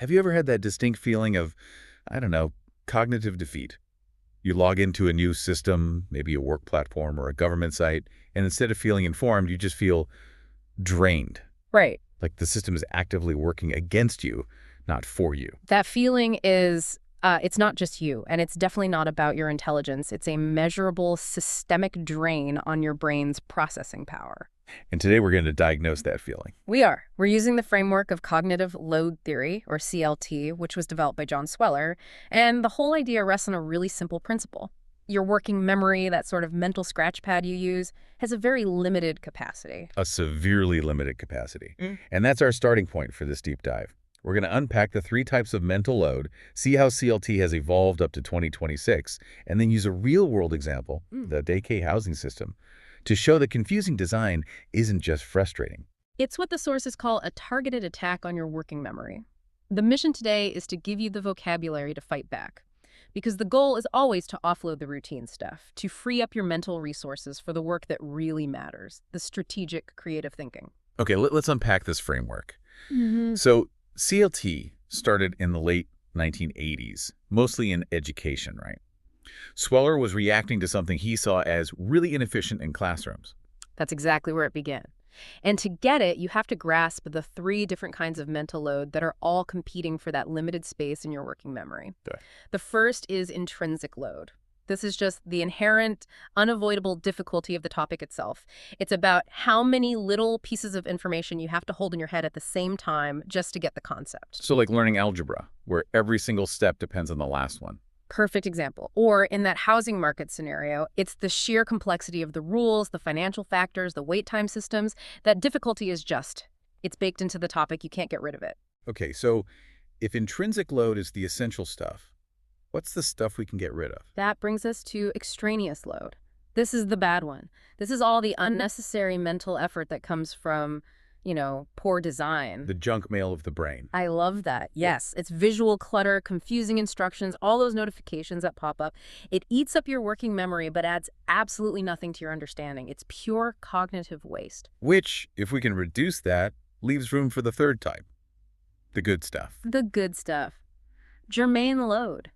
Have you ever had that distinct feeling of, I don't know, cognitive defeat? You log into a new system, maybe a work platform or a government site, and instead of feeling informed, you just feel drained. Right. Like the system is actively working against you, not for you. That feeling is, it's not just you, and it's definitely not about your intelligence. It's a measurable systemic drain on your brain's processing power. And today we're going to diagnose that feeling. We are. We're using the framework of cognitive load theory, or CLT, which was developed by John Sweller, and the whole idea rests on a really simple principle. Your working memory, that sort of mental scratch pad you use, has a very limited capacity. A severely limited capacity. Mm. And that's our starting point for this deep dive. We're going to unpack the 3 types of mental load, see how CLT has evolved up to 2026, and then use a real-world example, the DAK housing system, to show that confusing design isn't just frustrating. It's what the sources call a targeted attack on your working memory. The mission today is to give you the vocabulary to fight back, because the goal is always to offload the routine stuff, to free up your mental resources for the work that really matters, the strategic, creative thinking. Okay, let's unpack this framework. So CLT started in the late 1980s, mostly in education, right? Sweller was reacting to something he saw as really inefficient in classrooms. That's exactly where it began. And to get it, you have to grasp the 3 different kinds of mental load that are all competing for that limited space in your working memory. Okay. The first is intrinsic load. This is just the inherent, unavoidable difficulty of the topic itself. It's about how many little pieces of information you have to hold in your head at the same time just to get the concept. So like learning algebra, where every single step depends on the last one. Perfect example. Or in that housing market scenario, it's the sheer complexity of the rules, the financial factors, the wait time systems. That difficulty is it's baked into the topic. You can't get rid of it. Okay, so if intrinsic load is the essential stuff, what's the stuff we can get rid of? That brings us to extraneous load. This is the bad one. This is all the unnecessary mental effort that comes from, poor design. The junk mail of the brain. I love that. Yes, it's visual clutter, confusing instructions, all those notifications that pop up. It eats up your working memory, but adds absolutely nothing to your understanding. It's pure cognitive waste. Which, if we can reduce that, leaves room for the 3rd type. The good stuff. The good stuff. Germane load.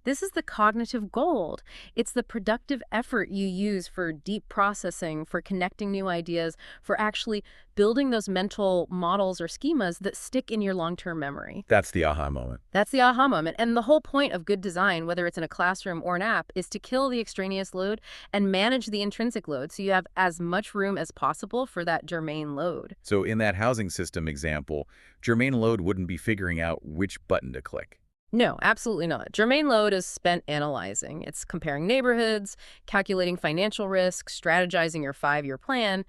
This is the cognitive gold. It's the productive effort you use for deep processing, for connecting new ideas, for actually building those mental models or schemas that stick in your long-term memory. That's the aha moment. That's the aha moment. And the whole point of good design, whether it's in a classroom or an app, is to kill the extraneous load and manage the intrinsic load so you have as much room as possible for that germane load. So in that housing system example, germane load wouldn't be figuring out which button to click. No, absolutely not. Germane load is spent analyzing. It's comparing neighborhoods, calculating financial risk, strategizing your 5-year plan.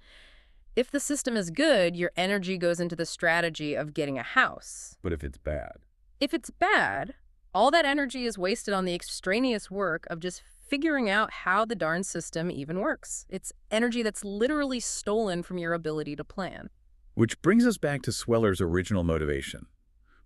If the system is good, your energy goes into the strategy of getting a house. But if it's bad? If it's bad, all that energy is wasted on the extraneous work of just figuring out how the darn system even works. It's energy that's literally stolen from your ability to plan. Which brings us back to Sweller's original motivation,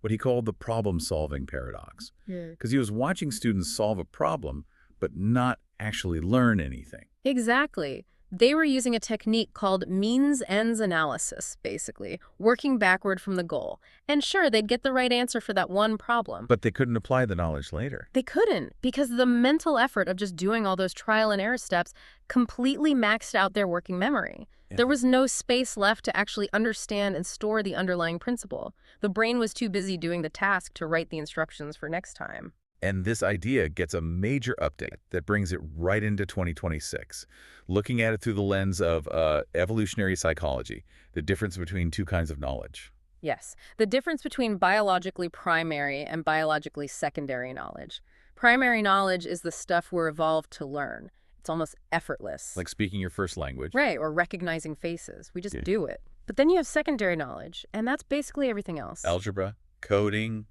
what he called the problem-solving paradox. Because he was watching students solve a problem, but not actually learn anything. Exactly. They were using a technique called means-ends analysis, basically, working backward from the goal. And sure, they'd get the right answer for that one problem. But they couldn't apply the knowledge later. They couldn't, because the mental effort of just doing all those trial and error steps completely maxed out their working memory. Yeah. There was no space left to actually understand and store the underlying principle. The brain was too busy doing the task to write the instructions for next time. And this idea gets a major update that brings it right into 2026, looking at it through the lens of evolutionary psychology, the difference between 2 kinds of knowledge. Yes, the difference between biologically primary and biologically secondary knowledge. Primary knowledge is the stuff we're evolved to learn. It's almost effortless. Like speaking your first language. Right, or recognizing faces. We just do it. But then you have secondary knowledge, and that's basically everything else. Algebra, coding,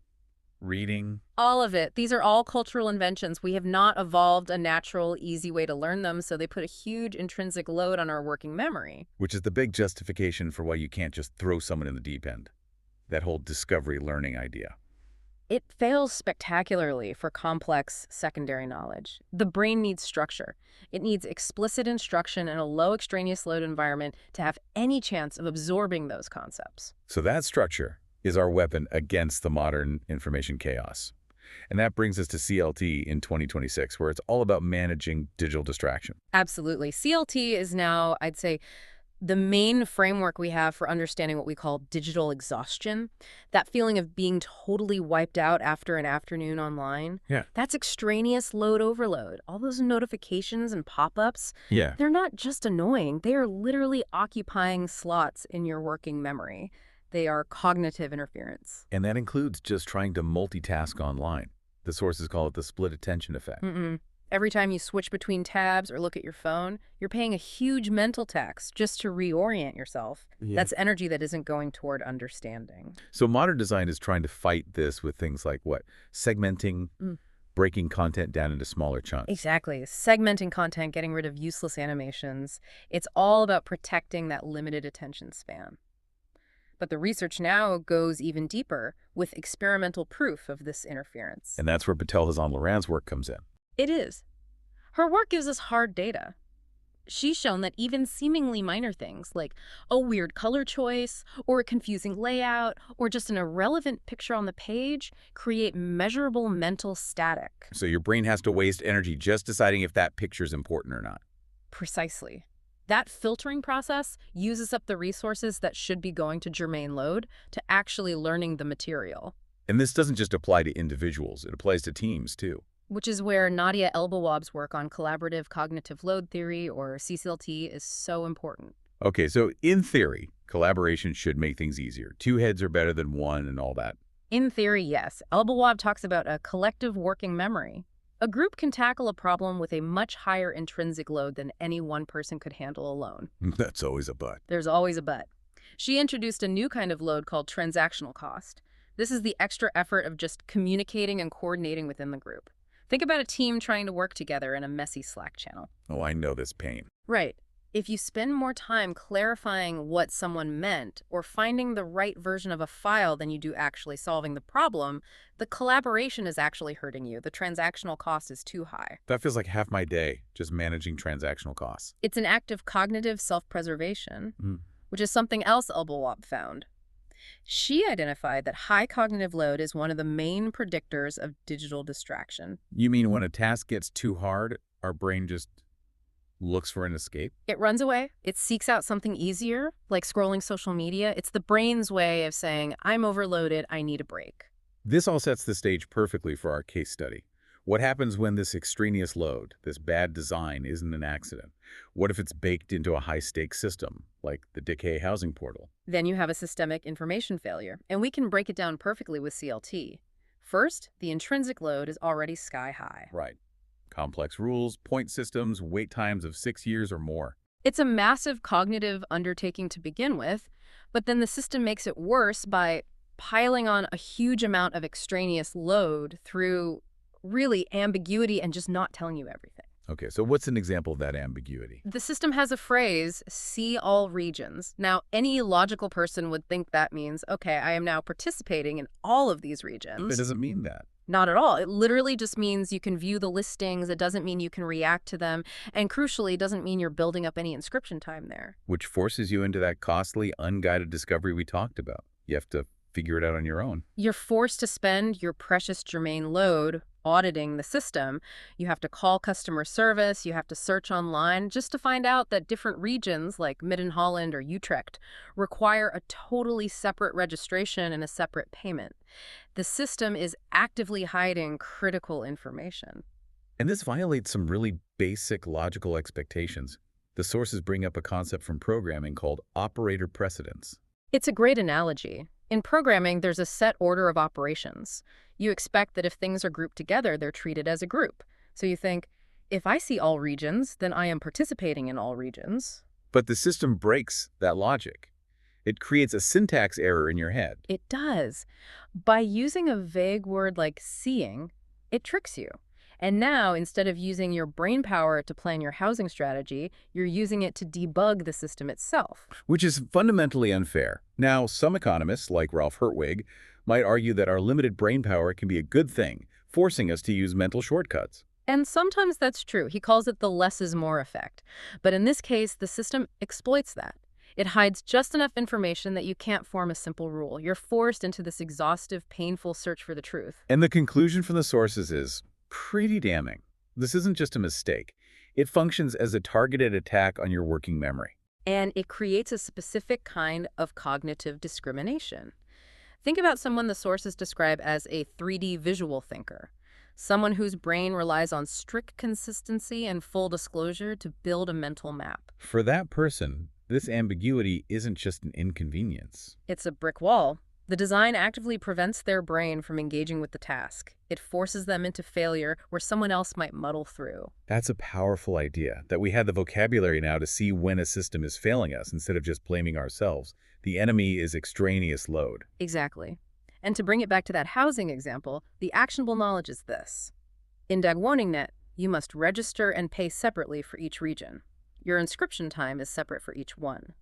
reading. All of it. These are all cultural inventions. We have not evolved a natural, easy way to learn them, so they put a huge intrinsic load on our working memory. Which is the big justification for why you can't just throw someone in the deep end. That whole discovery learning idea. It fails spectacularly for complex secondary knowledge. The brain needs structure. It needs explicit instruction in a low extraneous load environment to have any chance of absorbing those concepts. So that structure, is our weapon against the modern information chaos. And that brings us to CLT in 2026, where it's all about managing digital distraction. Absolutely. CLT is now, I'd say, the main framework we have for understanding what we call digital exhaustion, that feeling of being totally wiped out after an afternoon online. Yeah. That's extraneous load overload. All those notifications and pop-ups, Yeah. they're not just annoying. They are literally occupying slots in your working memory. They are cognitive interference. And that includes just trying to multitask online. The sources call it the split attention effect. Every time you switch between tabs or look at your phone, you're paying a huge mental tax just to reorient yourself. Yeah. That's energy that isn't going toward understanding. So modern design is trying to fight this with things like what? Segmenting, breaking content down into smaller chunks. Exactly. Segmenting content, getting rid of useless animations. It's all about protecting that limited attention span. But the research now goes even deeper with experimental proof of this interference. And that's where Patel Hazan-Laurent's work comes in. It is. Her work gives us hard data. She's shown that even seemingly minor things like a weird color choice or a confusing layout or just an irrelevant picture on the page create measurable mental static. So your brain has to waste energy just deciding if that picture's important or not. Precisely. That filtering process uses up the resources that should be going to Germane load to actually learning the material. And this doesn't just apply to individuals, it applies to teams too. Which is where Nadia Elbawab's work on collaborative cognitive load theory, or CCLT, is so important. Okay, so in theory, collaboration should make things easier. Two heads are better than one and all that. In theory, yes. Elbawab talks about a collective working memory. A group can tackle a problem with a much higher intrinsic load than any one person could handle alone. That's always a but. There's always a but. She introduced a new kind of load called transactional cost. This is the extra effort of just communicating and coordinating within the group. Think about a team trying to work together in a messy Slack channel. Oh, I know this pain. Right. If you spend more time clarifying what someone meant or finding the right version of a file than you do actually solving the problem, the collaboration is actually hurting you. The transactional cost is too high. That feels like half my day, just managing transactional costs. It's an act of cognitive self-preservation, which is something else Elbawab found. She identified that high cognitive load is one of the main predictors of digital distraction. You mean when a task gets too hard, our brain just looks for an escape? It runs away. It seeks out something easier, like scrolling social media. It's the brain's way of saying, I'm overloaded, I need a break. This all sets the stage perfectly for our case study. What happens when this extraneous load, this bad design, isn't an accident? What if it's baked into a high-stakes system, like the DAK housing portal? Then you have a systemic information failure, and we can break it down perfectly with CLT. First, the intrinsic load is already sky high. Right. Complex rules, point systems, wait times of 6 years or more. It's a massive cognitive undertaking to begin with, but then the system makes it worse by piling on a huge amount of extraneous load through really ambiguity and just not telling you everything. Okay, so what's an example of that ambiguity? The system has a phrase, see all regions. Now, any logical person would think that means, okay, I am now participating in all of these regions. It doesn't mean that. Not at all. It literally just means you can view the listings. It doesn't mean you can react to them. And crucially, it doesn't mean you're building up any inscription time there. Which forces you into that costly, unguided discovery we talked about. You have to figure it out on your own. You're forced to spend your precious Germane load auditing the system. You have to call customer service. You have to search online just to find out that different regions like Midden-Holland or Utrecht require a totally separate registration and a separate payment. The system is actively hiding critical information. And this violates some really basic logical expectations. The sources bring up a concept from programming called operator precedence. It's a great analogy. In programming, there's a set order of operations. You expect that if things are grouped together, they're treated as a group. So you think, if I see all regions, then I am participating in all regions. But the system breaks that logic. It creates a syntax error in your head. It does. By using a vague word like seeing, it tricks you. And now, instead of using your brain power to plan your housing strategy, you're using it to debug the system itself. Which is fundamentally unfair. Now, some economists, like Ralph Hertwig, might argue that our limited brain power can be a good thing, forcing us to use mental shortcuts. And sometimes that's true. He calls it the less is more effect. But in this case, the system exploits that. It hides just enough information that you can't form a simple rule. You're forced into this exhaustive, painful search for the truth. And the conclusion from the sources is pretty damning. This isn't just a mistake. It functions as a targeted attack on your working memory. And it creates a specific kind of cognitive discrimination. Think about someone the sources describe as a 3D visual thinker, someone whose brain relies on strict consistency and full disclosure to build a mental map. For that person, this ambiguity isn't just an inconvenience. It's a brick wall. The design actively prevents their brain from engaging with the task. It forces them into failure where someone else might muddle through. That's a powerful idea, that we have the vocabulary now to see when a system is failing us instead of just blaming ourselves. The enemy is extraneous load. Exactly. And to bring it back to that housing example, the actionable knowledge is this. In DAG WoningNet, you must register and pay separately for each region. Your inscription time is separate for each one.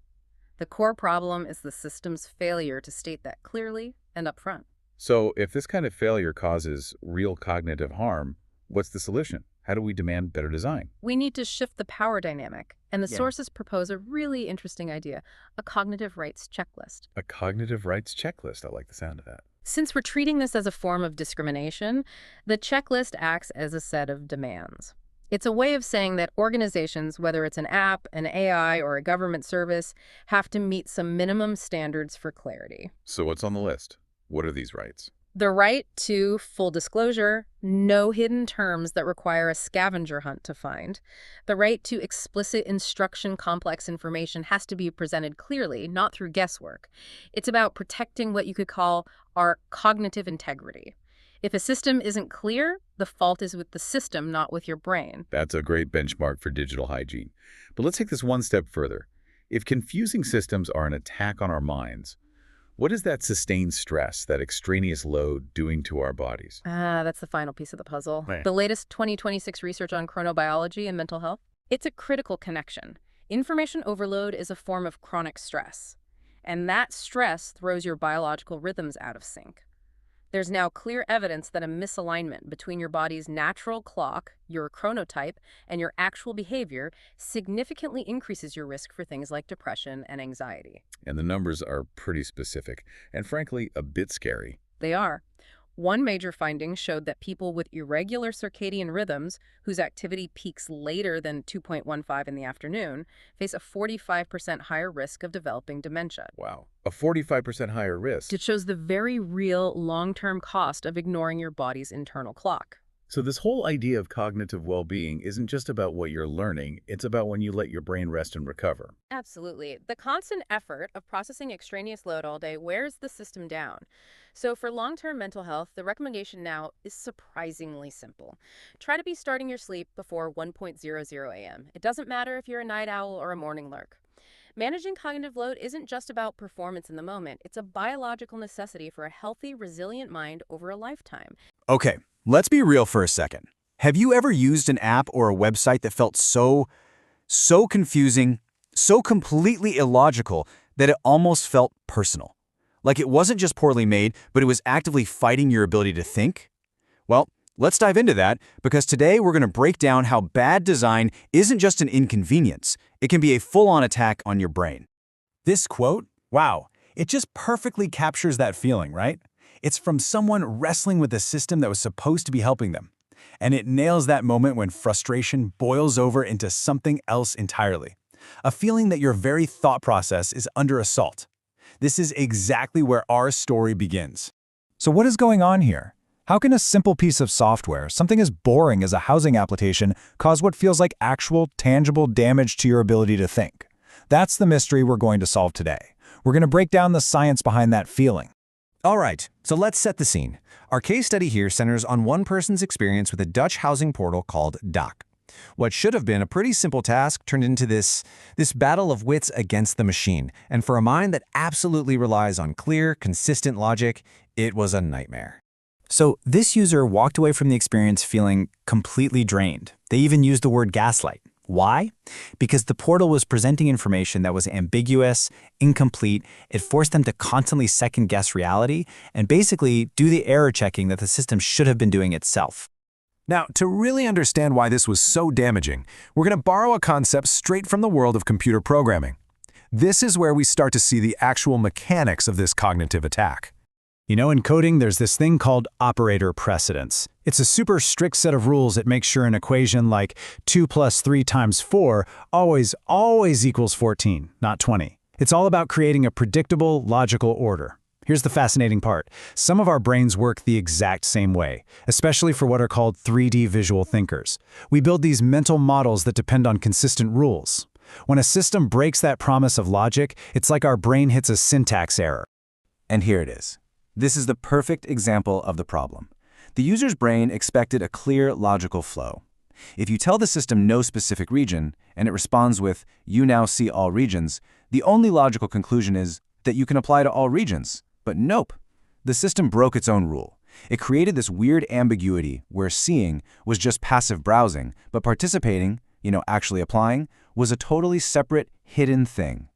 The core problem is the system's failure to state that clearly and upfront. So if this kind of failure causes real cognitive harm, what's the solution? How do we demand better design? We need to shift the power dynamic, and the sources propose a really interesting idea, a cognitive rights checklist. A cognitive rights checklist. I like the sound of that. Since we're treating this as a form of discrimination, the checklist acts as a set of demands. It's a way of saying that organizations, whether it's an app, an AI, or a government service, have to meet some minimum standards for clarity. So what's on the list? What are these rights? The right to full disclosure, no hidden terms that require a scavenger hunt to find. The right to explicit instruction, complex information has to be presented clearly, not through guesswork. It's about protecting what you could call our cognitive integrity. If a system isn't clear, the fault is with the system, not with your brain. That's a great benchmark for digital hygiene. But let's take this one step further. If confusing systems are an attack on our minds, what is that sustained stress, that extraneous load doing to our bodies? That's the final piece of the puzzle. Right. The latest 2026 research on chronobiology and mental health, it's a critical connection. Information overload is a form of chronic stress, and that stress throws your biological rhythms out of sync. There's now clear evidence that a misalignment between your body's natural clock, your chronotype, and your actual behavior significantly increases your risk for things like depression and anxiety. And the numbers are pretty specific, and frankly, a bit scary. They are. One major finding showed that people with irregular circadian rhythms, whose activity peaks later than 2.15 in the afternoon, face a 45% higher risk of developing dementia. Wow. A 45% higher risk. It shows the very real long-term cost of ignoring your body's internal clock. So this whole idea of cognitive well-being isn't just about what you're learning, it's about when you let your brain rest and recover. Absolutely. The constant effort of processing extraneous load all day wears the system down. So for long-term mental health, the recommendation now is surprisingly simple. Try to be starting your sleep before 1:00 a.m. It doesn't matter if you're a night owl or a morning lurk. Managing cognitive load isn't just about performance in the moment. It's a biological necessity for a healthy, resilient mind over a lifetime. Okay, let's be real for a second. Have you ever used an app or a website that felt so confusing, so completely illogical that it almost felt personal? Like it wasn't just poorly made, but it was actively fighting your ability to think? Well, let's dive into that, because today we're going to break down how bad design isn't just an inconvenience. It can be a full-on attack on your brain. This quote, wow, it just perfectly captures that feeling, right? It's from someone wrestling with a system that was supposed to be helping them. And it nails that moment when frustration boils over into something else entirely. A feeling that your very thought process is under assault. This is exactly where our story begins. So what is going on here? How can a simple piece of software, something as boring as a housing application, cause what feels like actual, tangible damage to your ability to think? That's the mystery we're going to solve today. We're going to break down the science behind that feeling. All right, so let's set the scene. Our case study here centers on one person's experience with a Dutch housing portal called DAK. What should have been a pretty simple task turned into this battle of wits against the machine, and for a mind that absolutely relies on clear, consistent logic, it was a nightmare. So this user walked away from the experience feeling completely drained. They even used the word gaslight. Why? Because the portal was presenting information that was ambiguous, incomplete. It forced them to constantly second-guess reality and basically do the error checking that the system should have been doing itself. Now, to really understand why this was so damaging, we're going to borrow a concept straight from the world of computer programming. This is where we start to see the actual mechanics of this cognitive attack. You know, in coding, there's this thing called operator precedence. It's a super strict set of rules that make sure an equation like 2 + 3 × 4 always equals 14, not 20. It's all about creating a predictable, logical order. Here's the fascinating part. Some of our brains work the exact same way, especially for what are called 3D visual thinkers. We build these mental models that depend on consistent rules. When a system breaks that promise of logic, it's like our brain hits a syntax error. And here it is. This is the perfect example of the problem. The user's brain expected a clear, logical flow. If you tell the system no specific region, and it responds with, "You now see all regions," the only logical conclusion is that you can apply to all regions. But nope. The system broke its own rule. It created this weird ambiguity where seeing was just passive browsing, but participating, actually applying, was a totally separate, hidden thing.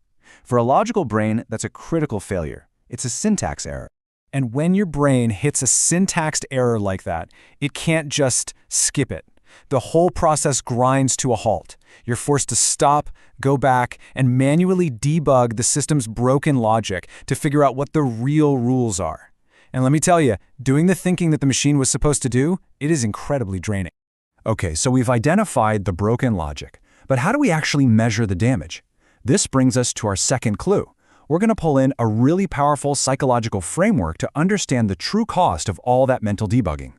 For a logical brain, that's a critical failure. It's a syntax error. And when your brain hits a syntaxed error like that, it can't just skip it. The whole process grinds to a halt. You're forced to stop, go back, and manually debug the system's broken logic to figure out what the real rules are. And let me tell you, doing the thinking that the machine was supposed to do, it is incredibly draining. Okay, so we've identified the broken logic, but how do we actually measure the damage? This brings us to our second clue. We're going to pull in a really powerful psychological framework to understand the true cost of all that mental debugging.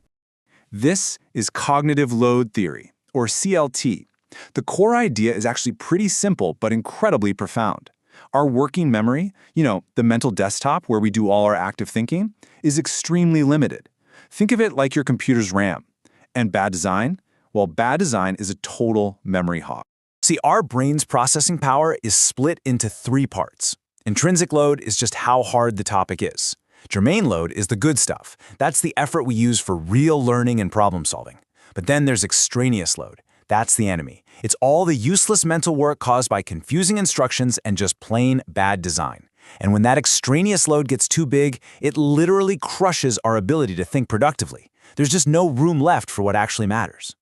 This is cognitive load theory, or CLT. The core idea is actually pretty simple but incredibly profound. Our working memory, the mental desktop where we do all our active thinking, is extremely limited. Think of it like your computer's RAM. And bad design? Well, bad design is a total memory hog. See, our brain's processing power is split into 3 parts. Intrinsic load is just how hard the topic is. Germane load is the good stuff. That's the effort we use for real learning and problem solving. But then there's extraneous load. That's the enemy. It's all the useless mental work caused by confusing instructions and just plain bad design. And when that extraneous load gets too big, it literally crushes our ability to think productively. There's just no room left for what actually matters.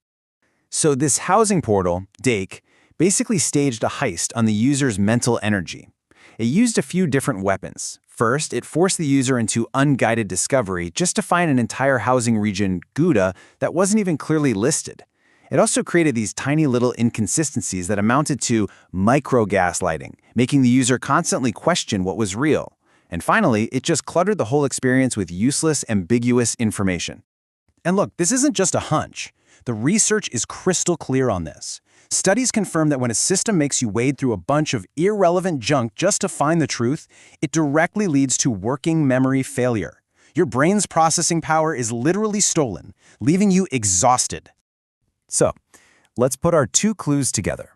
So this housing portal, DAIK, basically staged a heist on the user's mental energy. It used a few different weapons. First, it forced the user into unguided discovery just to find an entire housing region, Gouda, that wasn't even clearly listed. It also created these tiny little inconsistencies that amounted to micro-gaslighting, making the user constantly question what was real. And finally, it just cluttered the whole experience with useless, ambiguous information. And look, this isn't just a hunch. The research is crystal clear on this. Studies confirm that when a system makes you wade through a bunch of irrelevant junk just to find the truth, it directly leads to working memory failure. Your brain's processing power is literally stolen, leaving you exhausted. So, let's put our 2 clues together.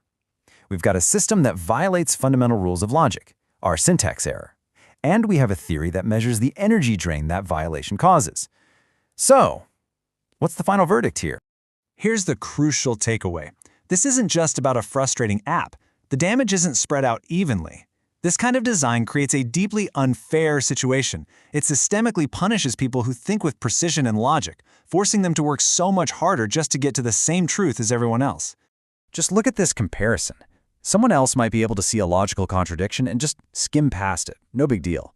We've got a system that violates fundamental rules of logic, our syntax error, and we have a theory that measures the energy drain that violation causes. So, what's the final verdict here? Here's the crucial takeaway. This isn't just about a frustrating app. The damage isn't spread out evenly. This kind of design creates a deeply unfair situation. It systemically punishes people who think with precision and logic, forcing them to work so much harder just to get to the same truth as everyone else. Just look at this comparison. Someone else might be able to see a logical contradiction and just skim past it. No big deal.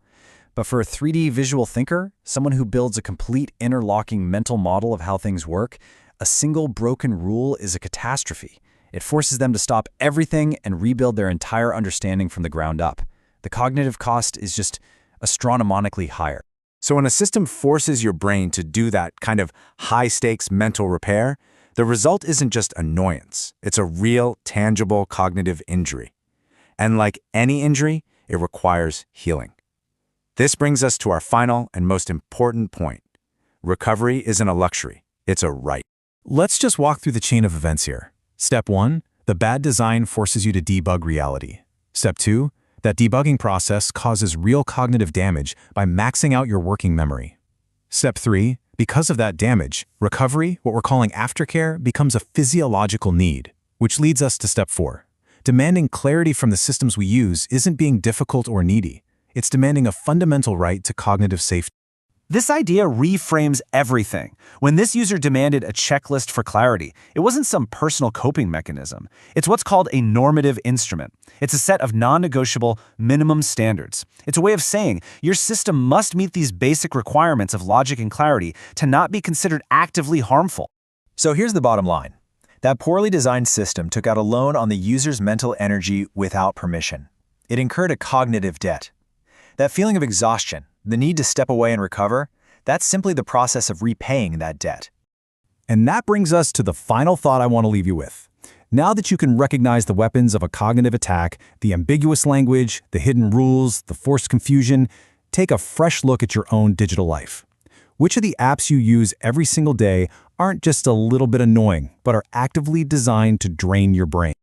But for a 3D visual thinker, someone who builds a complete interlocking mental model of how things work, a single broken rule is a catastrophe. It forces them to stop everything and rebuild their entire understanding from the ground up. The cognitive cost is just astronomically higher. So when a system forces your brain to do that kind of high-stakes mental repair, the result isn't just annoyance. It's a real, tangible cognitive injury. And like any injury, it requires healing. This brings us to our final and most important point. Recovery isn't a luxury. It's a right. Let's just walk through the chain of events here. Step 1, the bad design forces you to debug reality. Step 2, that debugging process causes real cognitive damage by maxing out your working memory. Step 3, because of that damage, recovery, what we're calling aftercare, becomes a physiological need, which leads us to step 4. Demanding clarity from the systems we use isn't being difficult or needy. It's demanding a fundamental right to cognitive safety. This idea reframes everything. When this user demanded a checklist for clarity, it wasn't some personal coping mechanism. It's what's called a normative instrument. It's a set of non-negotiable minimum standards. It's a way of saying your system must meet these basic requirements of logic and clarity to not be considered actively harmful. So here's the bottom line. That poorly designed system took out a loan on the user's mental energy without permission. It incurred a cognitive debt. That feeling of exhaustion, the need to step away and recover, that's simply the process of repaying that debt. And that brings us to the final thought I want to leave you with. Now that you can recognize the weapons of a cognitive attack, the ambiguous language, the hidden rules, the forced confusion, take a fresh look at your own digital life. Which of the apps you use every single day aren't just a little bit annoying, but are actively designed to drain your brain?